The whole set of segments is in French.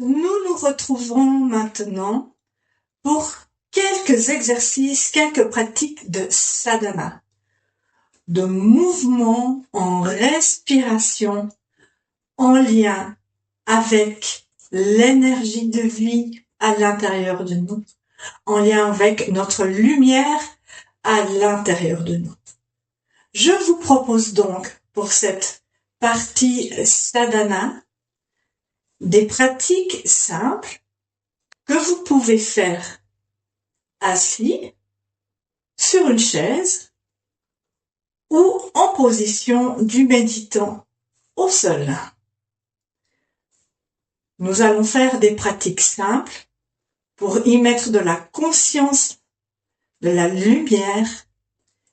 Nous nous retrouvons maintenant pour quelques exercices, quelques pratiques de sadhana, de mouvement en respiration en lien avec l'énergie de vie à l'intérieur de nous, en lien avec notre lumière à l'intérieur de nous. Je vous propose donc pour cette partie sadhana des pratiques simples que vous pouvez faire assis sur une chaise ou en position du méditant au sol. Nous allons faire des pratiques simples pour y mettre de la conscience, de la lumière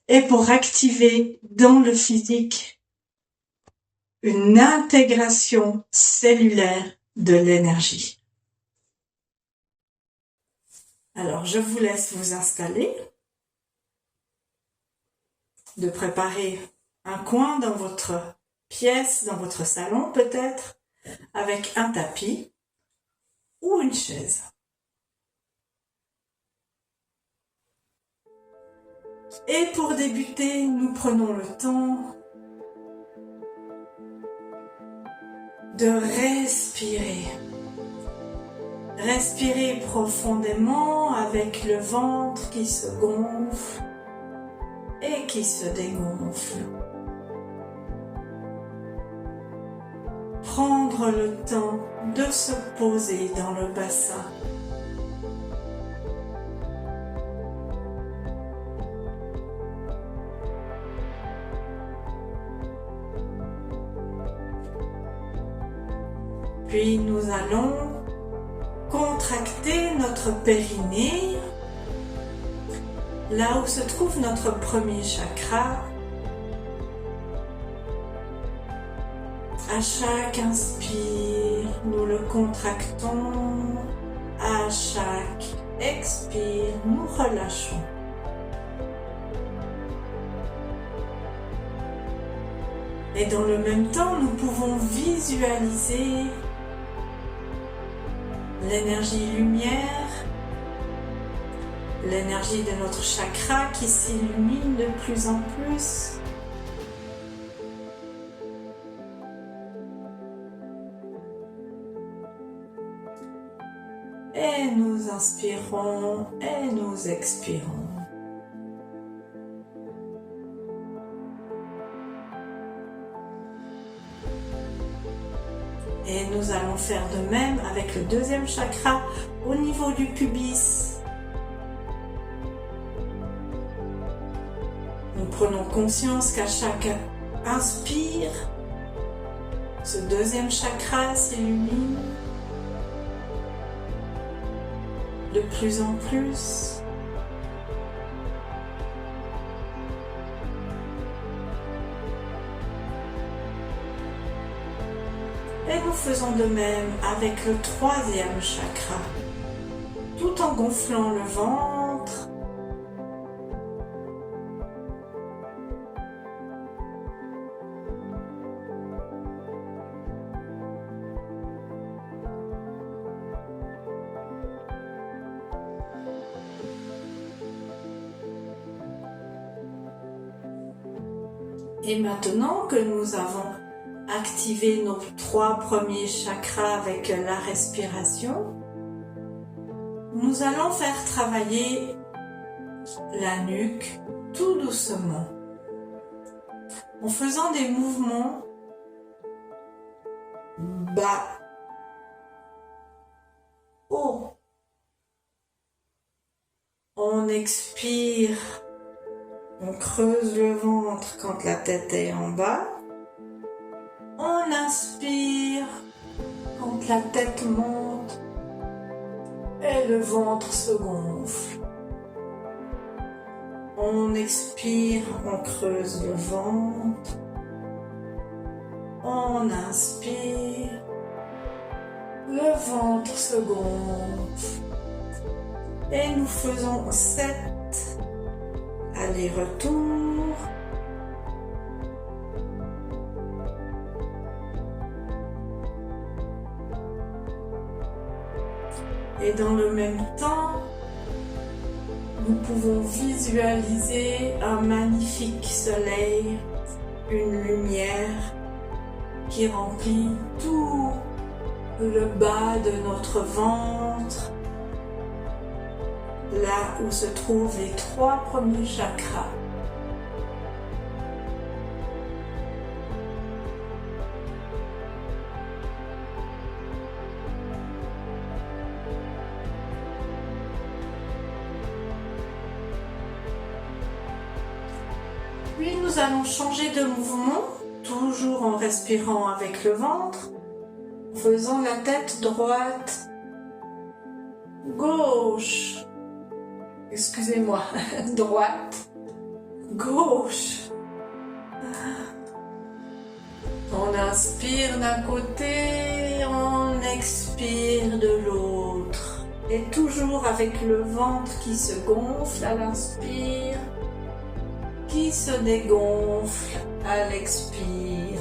et pour activer dans le physique une intégration cellulaire de l'énergie. Alors, je vous laisse vous installer, de préparer un coin dans votre pièce, dans votre salon peut-être, avec un tapis ou une chaise. Et pour débuter, nous prenons le temps de respirer. Respirez profondément avec le ventre qui se gonfle et qui se dégonfle. Prendre le temps de se poser dans le bassin. Puis nous allons contracter notre périnée, là où se trouve notre premier chakra. À chaque inspire, nous le contractons. À chaque expire, nous relâchons. Et dans le même temps, nous pouvons visualiser l'énergie lumière, l'énergie de notre chakra qui s'illumine de plus en plus. Et nous inspirons et nous expirons. Et nous allons faire de même avec le deuxième chakra au niveau du pubis. Nous prenons conscience qu'à chaque inspire, ce deuxième chakra s'illumine de plus en plus. Et nous faisons de même avec le troisième chakra, tout en gonflant le ventre. Et maintenant que nous avons activé nos trois premiers chakras avec la respiration, nous allons faire travailler la nuque tout doucement, en faisant des mouvements bas, haut. On expire, on creuse le ventre quand la tête est en bas. On inspire quand la tête monte et le ventre se gonfle. On expire, on creuse le ventre. On inspire, le ventre se gonfle. Et nous faisons 7 allers-retours. Et dans le même temps, nous pouvons visualiser un magnifique soleil, une lumière qui remplit tout le bas de notre ventre, là où se trouvent les 3 premiers chakras. Puis nous allons changer de mouvement, toujours en respirant avec le ventre, faisant la tête droite, gauche, excusez-moi, droite, gauche. On inspire d'un côté, on expire de l'autre. Et toujours avec le ventre qui se gonfle à l'inspire, qui se dégonfle à l'expire.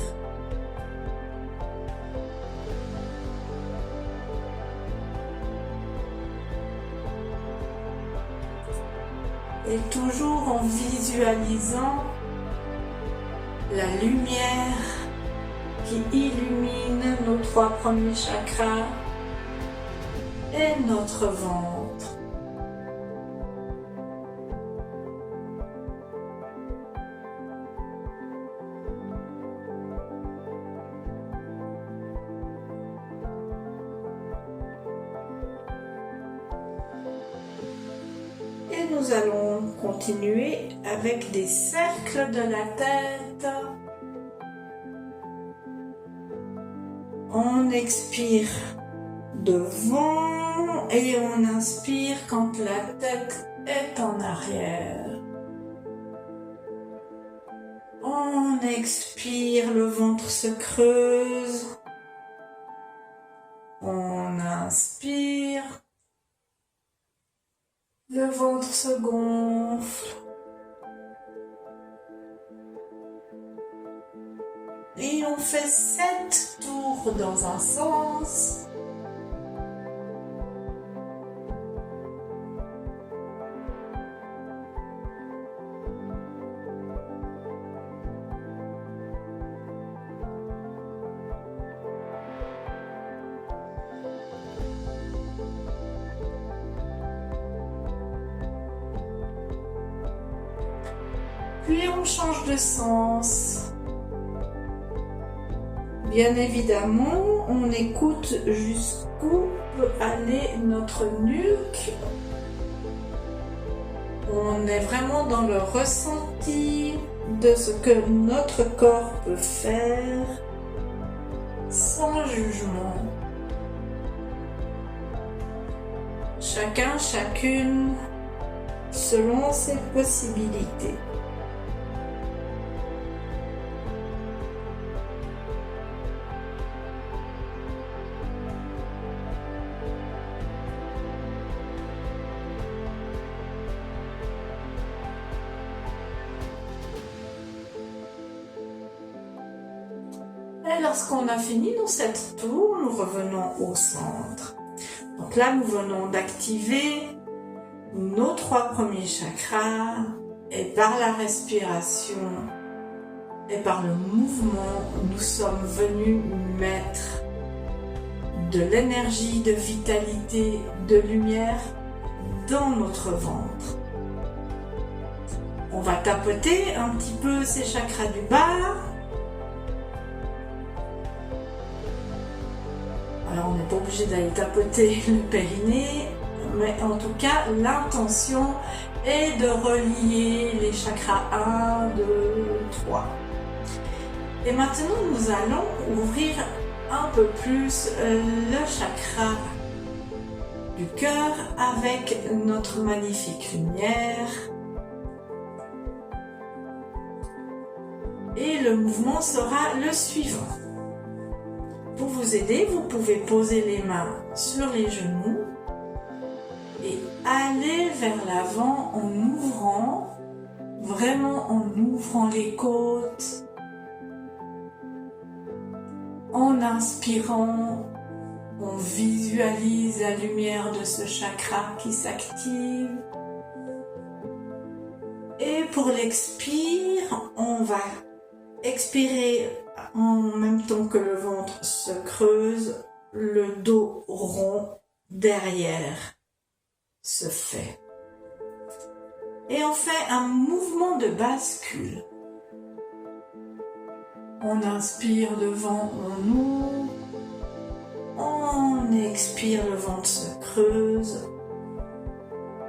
Et toujours en visualisant la lumière qui illumine nos 3 premiers chakras et notre ventre. Et nous allons continuer avec des cercles de la tête. On expire devant et on inspire quand la tête est en arrière. On expire, le ventre se creuse. On inspire. Le ventre se gonfle. Et on fait 7 tours dans un sens. Puis on change de sens. Bien évidemment, on écoute jusqu'où peut aller notre nuque. On est vraiment dans le ressenti de ce que notre corps peut faire, sans jugement. Chacun, chacune, selon ses possibilités. Et lorsqu'on a fini nos 7 tours, nous revenons au centre. Donc là, nous venons d'activer nos 3 premiers chakras et par la respiration et par le mouvement, nous sommes venus mettre de l'énergie, de vitalité, de lumière dans notre ventre. On va tapoter un petit peu ces chakras du bas. Alors on n'est pas obligé d'aller tapoter le périnée, mais en tout cas l'intention est de relier les chakras 1, 2, 3. Et maintenant nous allons ouvrir un peu plus le chakra du cœur avec notre magnifique lumière. Et le mouvement sera le suivant. Pour vous aider, vous pouvez poser les mains sur les genoux et aller vers l'avant en ouvrant, vraiment en ouvrant les côtes, en inspirant On visualise la lumière de ce chakra qui s'active. Et pour l'expire, on va expirer en même temps que le ventre se creuse, le dos rond derrière se fait. Et on fait un mouvement de bascule. On inspire, devant, on ouvre. On expire, le ventre se creuse.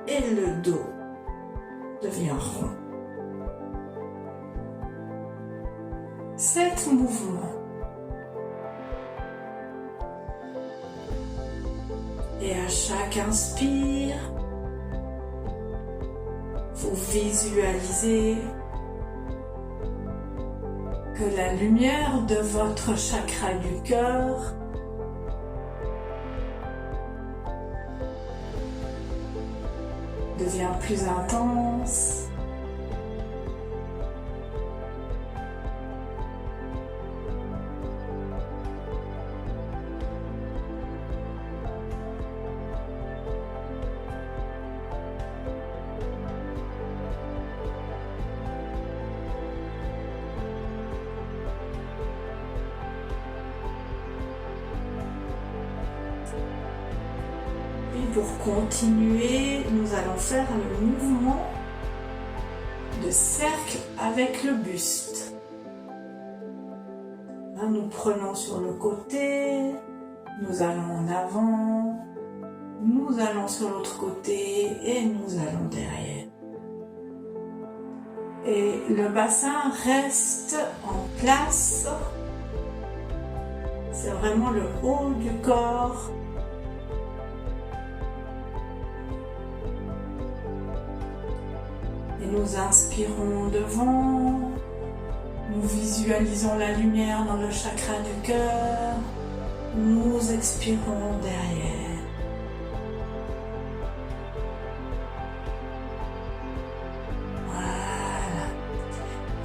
Et le dos devient rond. 7 mouvements. Et à chaque inspire, vous visualisez que la lumière de votre chakra du cœur devient plus intense. Pour continuer, nous allons faire le mouvement de cercle avec le buste. Là, nous prenons sur le côté, nous allons en avant, nous allons sur l'autre côté et nous allons derrière. Et le bassin reste en place. C'est vraiment le haut du corps. Et nous inspirons devant, nous visualisons la lumière dans le chakra du cœur, nous expirons derrière. Voilà.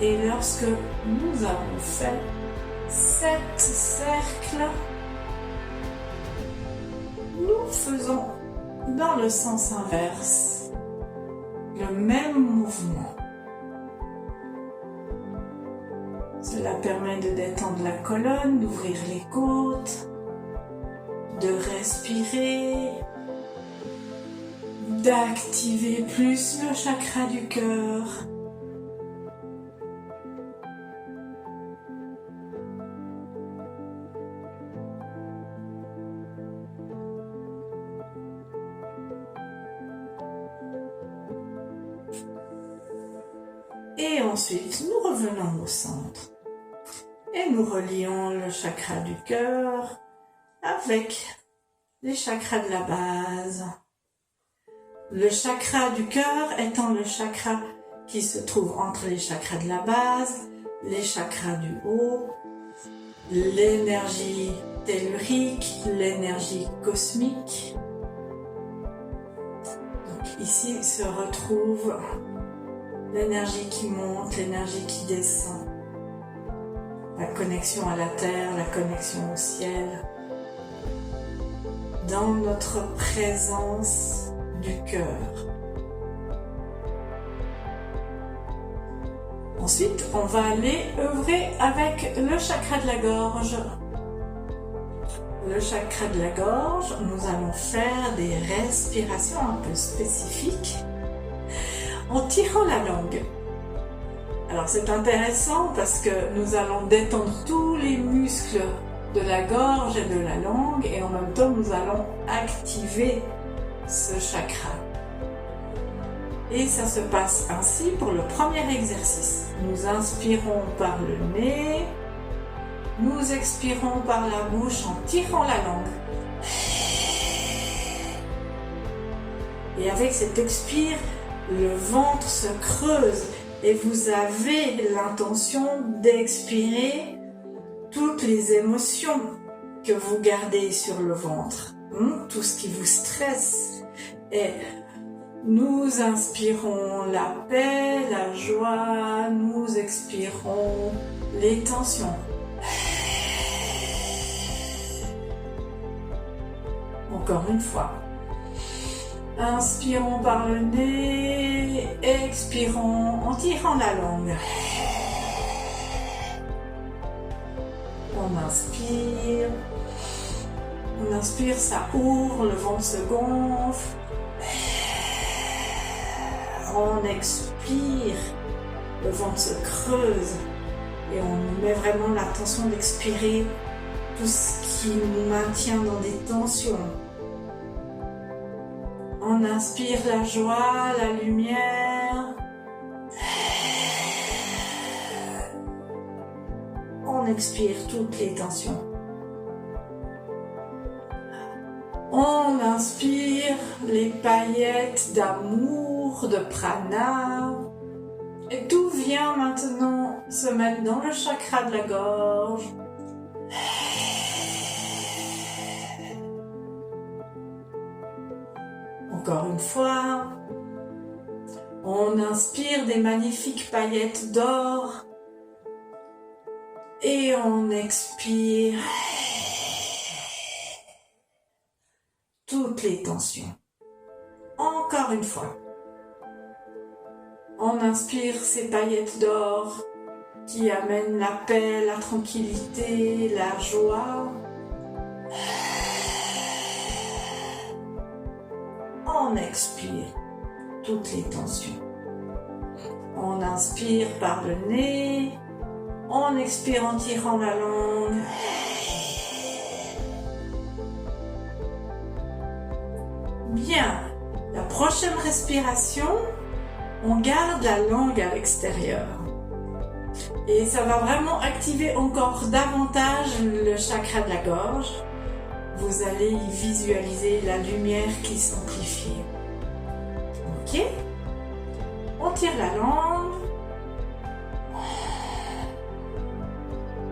Et lorsque nous avons fait 7 cercles, nous faisons dans le sens inverse le même mouvement. Cela permet de détendre la colonne, d'ouvrir les côtes, de respirer, d'activer plus le chakra du cœur. Et ensuite, nous revenons au centre et nous relions le chakra du cœur avec les chakras de la base. Le chakra du cœur étant le chakra qui se trouve entre les chakras de la base, les chakras du haut, l'énergie tellurique, l'énergie cosmique. Donc ici se retrouve l'énergie qui monte, l'énergie qui descend, la connexion à la terre, la connexion au ciel, dans notre présence du cœur. Ensuite, on va aller œuvrer avec le chakra de la gorge. Le chakra de la gorge, nous allons faire des respirations un peu spécifiques en tirant la langue. Alors c'est intéressant parce que nous allons détendre tous les muscles de la gorge et de la langue et en même temps nous allons activer ce chakra. Et ça se passe ainsi pour le premier exercice. Nous inspirons par le nez, nous expirons par la bouche en tirant la langue. Et avec cet expire, le ventre se creuse et vous avez l'intention d'expirer toutes les émotions que vous gardez sur le ventre, tout ce qui vous stresse. Et nous inspirons la paix, la joie, nous expirons les tensions. Encore une fois. Inspirons par le nez, expirons en tirant la langue. On inspire, ça ouvre, le ventre se gonfle. On expire, le ventre se creuse et on met vraiment l'attention d'expirer tout ce qui nous maintient dans des tensions. On inspire la joie, la lumière. On expire toutes les tensions. On inspire les paillettes d'amour, de prana. Et tout vient maintenant se mettre dans le chakra de la gorge. Encore une fois, on inspire des magnifiques paillettes d'or et on expire toutes les tensions. Encore une fois, on inspire ces paillettes d'or qui amènent la paix, la tranquillité, la joie. On expire toutes les tensions. On inspire par le nez, on expire en tirant la langue. Bien, la prochaine respiration, on garde la langue à l'extérieur. Et ça va vraiment activer encore davantage le chakra de la gorge. Vous allez y visualiser la lumière qui s'amplifie. Ok? On tire la langue.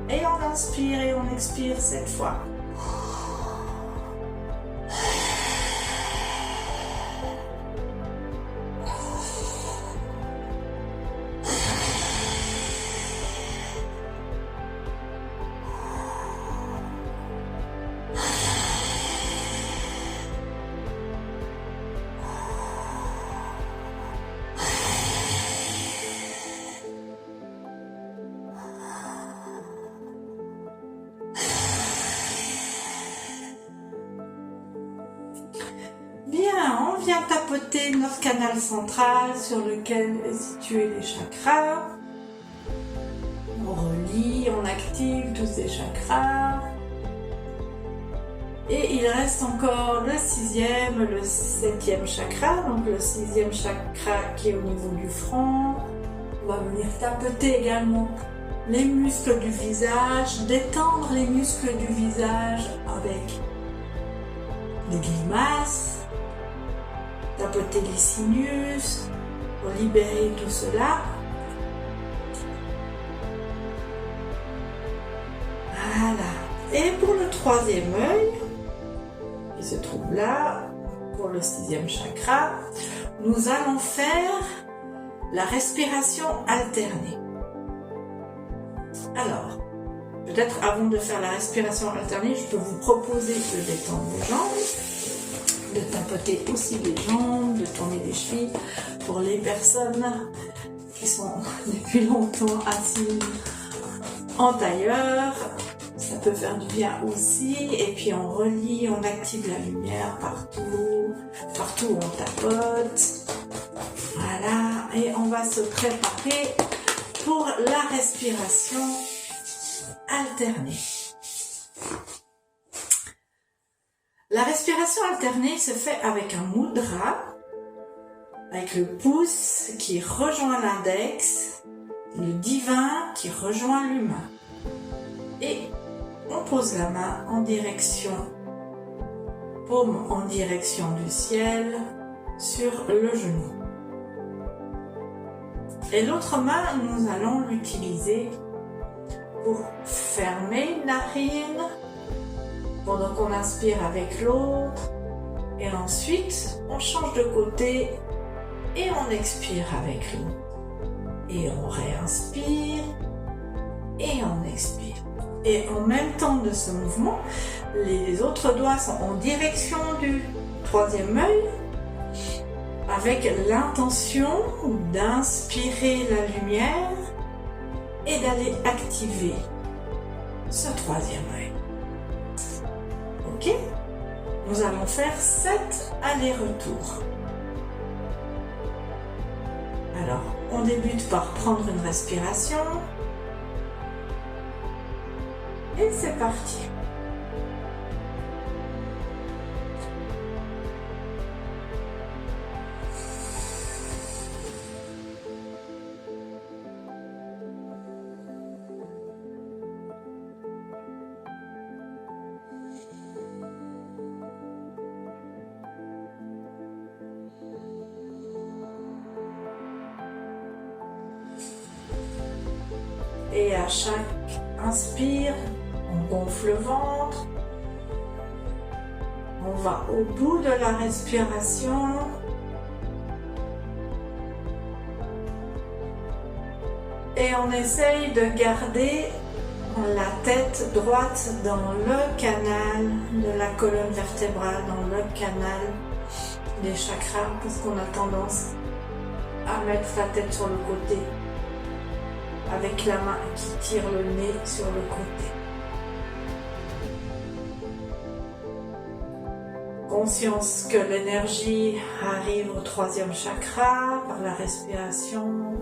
Et on inspire et on expire cette fois. Bien, on vient tapoter notre canal central sur lequel est situé les chakras. On relie, on active tous ces chakras. Et il reste encore le 6e, le 7e chakra, donc le 6e chakra qui est au niveau du front. On va venir tapoter également les muscles du visage, détendre les muscles du visage avec des grimaces, tapoter les sinus pour libérer tout cela. Voilà. Et pour le 3e œil, qui se trouve là, pour le 6e chakra, nous allons faire la respiration alternée. Alors, peut-être avant de faire la respiration alternée, je peux vous proposer de détendre les jambes, de tapoter aussi les jambes, de tourner les chevilles pour les personnes qui sont depuis longtemps assises en tailleur. Ça peut faire du bien aussi. Et puis on relie, on active la lumière partout où on tapote. Voilà, et on va se préparer pour la respiration alternée. La respiration alternée se fait avec un mudra, avec le pouce qui rejoint l'index, le divin qui rejoint l'humain. Et on pose la main en direction, paume en direction du ciel, sur le genou. Et l'autre main, nous allons l'utiliser pour fermer une narine pendant qu'on inspire avec l'autre. Et ensuite, on change de côté et on expire avec l'autre. Et on réinspire et on expire. Et en même temps de ce mouvement, les autres doigts sont en direction du troisième œil, avec l'intention d'inspirer la lumière et d'aller activer ce troisième œil. Ok? Nous allons faire 7 allers-retours. Alors, on débute par prendre une respiration. Et c'est parti. Et à chaque inspire, on gonfle le ventre. On va au bout de la respiration. Et on essaye de garder la tête droite dans le canal de la colonne vertébrale, dans le canal des chakras, parce qu'on a tendance à mettre la tête sur le côté, avec la main qui tire le nez sur le côté. Conscience que l'énergie arrive au troisième chakra par la respiration.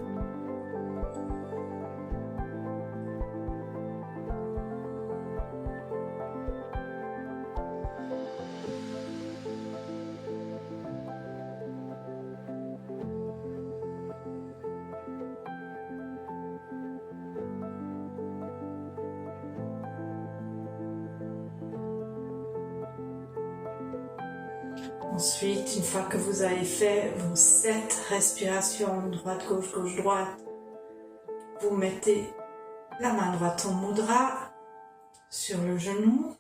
Ensuite, une fois que vous avez fait vos 7 respirations, droite, gauche, gauche, droite, vous mettez la main droite en mudra sur le genou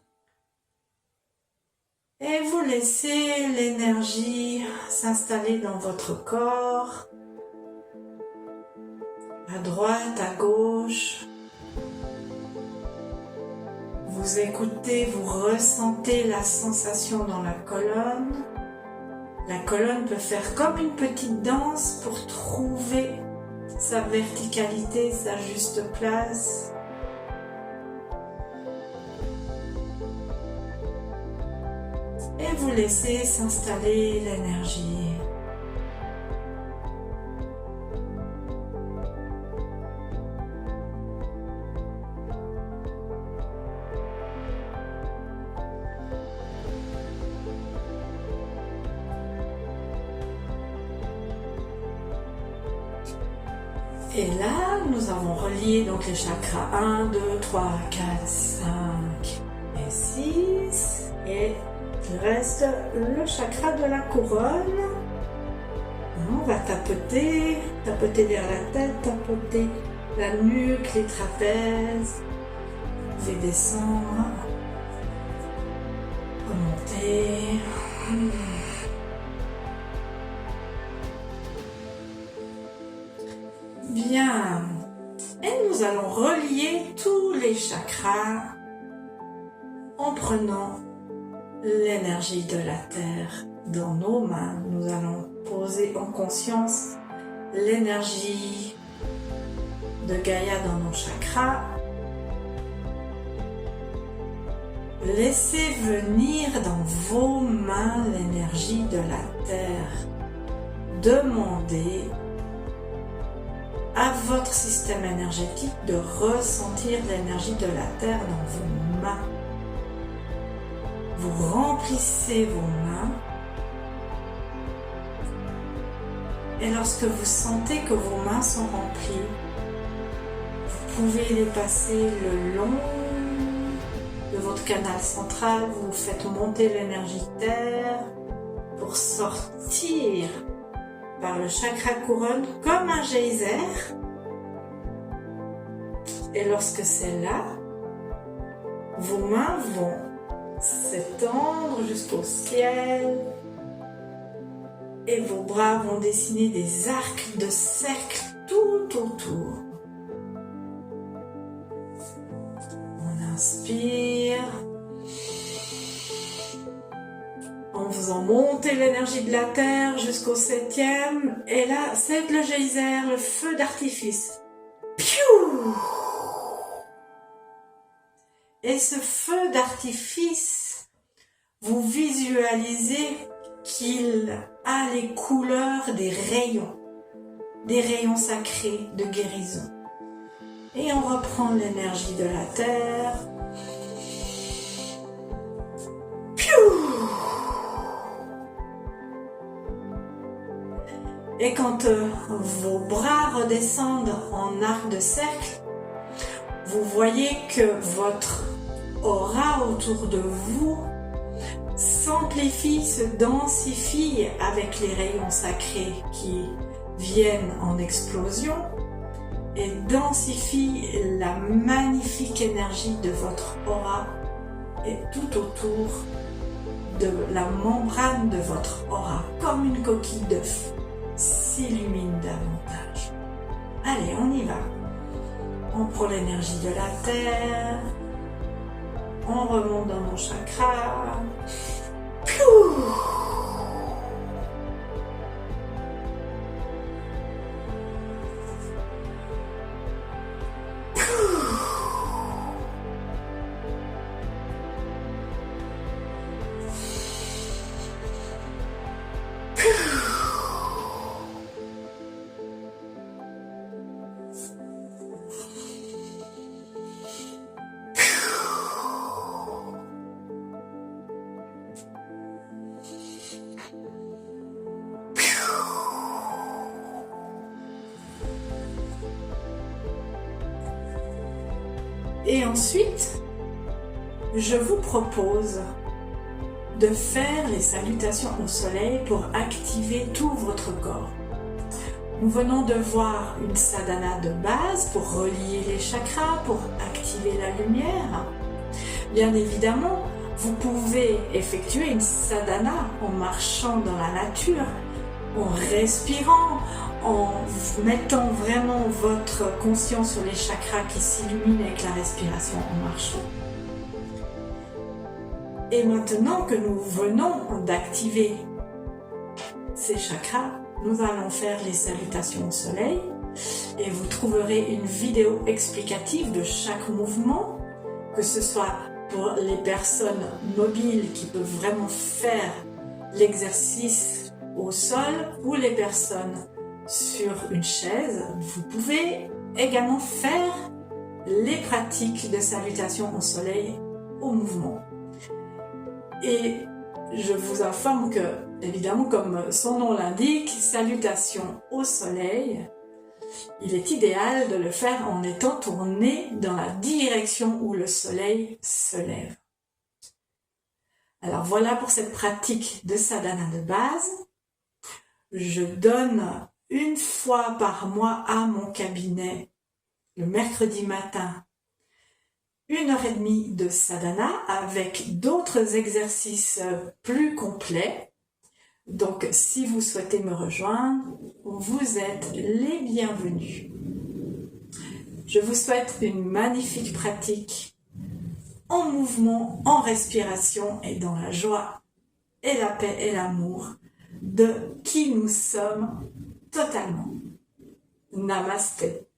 et vous laissez l'énergie s'installer dans votre corps, à droite, à gauche. Vous écoutez, vous ressentez la sensation dans la colonne. La colonne peut faire comme une petite danse pour trouver sa verticalité, sa juste place. Et vous laissez s'installer l'énergie. Et là, nous avons relié donc les chakras 1, 2, 3, 4, 5 et 6. Et il reste le chakra de la couronne. On va tapoter derrière la tête, tapoter la nuque, les trapèzes. Vous pouvez descendre, remonter. Bien, et nous allons relier tous les chakras en prenant l'énergie de la terre dans nos mains. Nous allons poser en conscience l'énergie de Gaïa dans nos chakras. Laissez venir dans vos mains l'énergie de la terre. Demandez à votre système énergétique de ressentir l'énergie de la terre dans vos mains. Vous remplissez vos mains et lorsque vous sentez que vos mains sont remplies, vous pouvez les passer le long de votre canal central, vous faites monter l'énergie terre pour sortir par le chakra couronne comme un geyser. Et lorsque c'est là, vos mains vont s'étendre jusqu'au ciel et vos bras vont dessiner des arcs de cercle tout autour. On inspire. En faisant monter l'énergie de la Terre jusqu'au 7e. Et là, c'est le geyser, le feu d'artifice. Piou! Et ce feu d'artifice, vous visualisez qu'il a les couleurs des rayons sacrés de guérison. Et on reprend l'énergie de la Terre. Piou! Et quand vos bras redescendent en arc de cercle, vous voyez que votre aura autour de vous s'amplifie, se densifie avec les rayons sacrés qui viennent en explosion et densifie la magnifique énergie de votre aura et tout autour de la membrane de votre aura, comme une coquille d'œuf, s'illumine davantage. Allez, on y va. On prend l'énergie de la Terre, on remonte dans nos chakras. Piou! Et ensuite, je vous propose de faire les salutations au soleil pour activer tout votre corps. Nous venons de voir une sadhana de base pour relier les chakras, pour activer la lumière. Bien évidemment, vous pouvez effectuer une sadhana en marchant dans la nature, en respirant, en mettant vraiment votre conscience sur les chakras qui s'illuminent avec la respiration en marchant. Et maintenant que nous venons d'activer ces chakras, nous allons faire les salutations au soleil et vous trouverez une vidéo explicative de chaque mouvement, que ce soit pour les personnes mobiles qui peuvent vraiment faire l'exercice au sol ou les personnes sur une chaise. Vous pouvez également faire les pratiques de salutation au soleil au mouvement. Et je vous informe que, évidemment, comme son nom l'indique, salutation au soleil, il est idéal de le faire en étant tourné dans la direction où le soleil se lève. Alors voilà pour cette pratique de sadhana de base. Je donne une fois par mois à mon cabinet, le mercredi matin, 1h30 de sadhana avec d'autres exercices plus complets. Donc, si vous souhaitez me rejoindre, vous êtes les bienvenus. Je vous souhaite une magnifique pratique en mouvement, en respiration et dans la joie et la paix et l'amour de qui nous sommes totalement. Namasté.